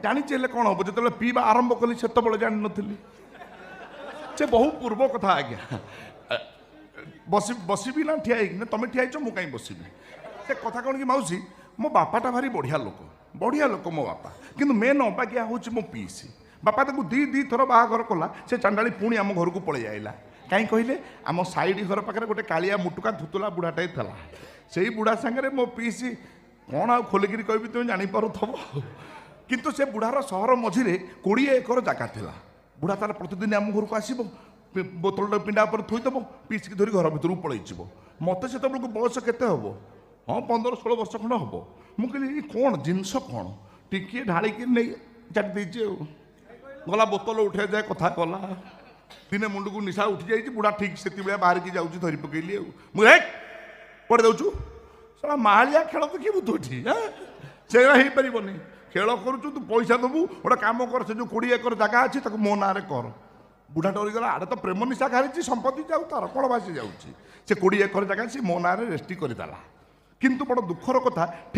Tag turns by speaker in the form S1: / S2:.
S1: ଜାଣିଛି ହେଲେ କ'ଣ ହବ ଯେତେବେଳେ ପିଇବା ଆରମ୍ଭ କଲି ସେତେବେଳେ ଜାଣିନଥିଲି ସେ ବହୁ ପୂର୍ବ କଥା ଆଜ୍ଞା ବସିବି ନା ଠିଆ ହେଇକି ନା ତମେ ଠିଆ ହେଇଛ ମୁଁ କାହିଁ ବସିବି ସେ କଥା କ'ଣ କି ମାଉସୀ ମୋ ବାପାଟା ଭାରି ବଢ଼ିଆ ଲୋକ ମୋ ବାପା କିନ୍ତୁ ମେନ୍ ଅବାଗିଆ ହେଉଛି ମୋ ପିଇସି ବାପା ତାକୁ ଦି ଥର ବାହାଘର କଲା ସେ ଚାଣ୍ଡାଳି ପୁଣି ଆମ ଘରକୁ ପଳେଇ ଆଇଲା କାହିଁ କହିଲେ ଆମ ସାଇଡ଼ ଘର ପାଖରେ ଗୋଟେ କାଳିଆ ମୁଟୁକା ଧୁତୁଲା ବୁଢ଼ାଟାଏ ଥିଲା ସେଇ ବୁଢ଼ା ସାଙ୍ଗରେ ମୋ ପିଇସି କ'ଣ ଆଉ ଖୋଲିକିରି କହିବି ତୁମେ ଜାଣିପାରୁଥିବ କିନ୍ତୁ ସେ ବୁଢ଼ାର ସହର ମଝିରେ 20 ଏକର ଜାଗା ଥିଲା ବୁଢ଼ା ତାର ପ୍ରତିଦିନ ଆମ ଘରକୁ ଆସିବ ବୋତଲଟା ପିଣ୍ଡା ଉପରେ ଥୋଇଦେବ ପିଇସିକି ଧରି ଘର ଭିତରକୁ ପଳେଇଯିବ ମୋତେ ସେତେବେଳକୁ ବୟସ କେତେ ହେବ ହଁ 15-16 ବର୍ଷ ଖଣ୍ଡେ ହେବ ମୁଁ କହିଲି କ'ଣ ଜିନିଷ କ'ଣ ଟିକିଏ ଢାଳିକି ନେଇ ଚାଟି ଦେଇଛି ଆଉ ଗଲା ବୋତଲ ଉଠାଇ ଯାଏ କଥା କଲା ଦିନେ ମୁଣ୍ଡକୁ ନିଶା ଉଠି ଯାଇଛି ବୁଢ଼ା ଠିକ୍ ସେତିକିବେଳେ ବାହାରିକି ଯାଉଛି ଧରି ପକେଇଲି ଆଉ ମୁଁ କୁଆଡ଼େ ଦେଉଛୁ ସେଟା ମାଳିଆ ଖେଳ ଦେଖିବୁ ତୁ ଏଠି ସେଗୁଡ଼ା ହେଇପାରିବନି ଖେଳ କରୁଛୁ ତୁ ପଇସା ଦେବୁ ଗୋଟେ କାମ କର ସେ ଯେଉଁ 20 ଏକର ଜାଗା ଅଛି ତାକୁ ମୋ ନାଁରେ କର ବୁଢ଼ା ଡରିଗଲା ଆଡ଼େ ତ ପ୍ରେମ ନିଶା ଘାରିଛି ସମ୍ପତ୍ତି ଯାଉ ତାର କ'ଣ ଭାସି ଯାଉଛି ସେ 20 ଏକର ଜାଗା ସେ ମୋ ନାଁରେ ରେଷ୍ଟି କରିଦେଲା କିନ୍ତୁ ବଡ଼ ଦୁଃଖର କଥା ଠିକ୍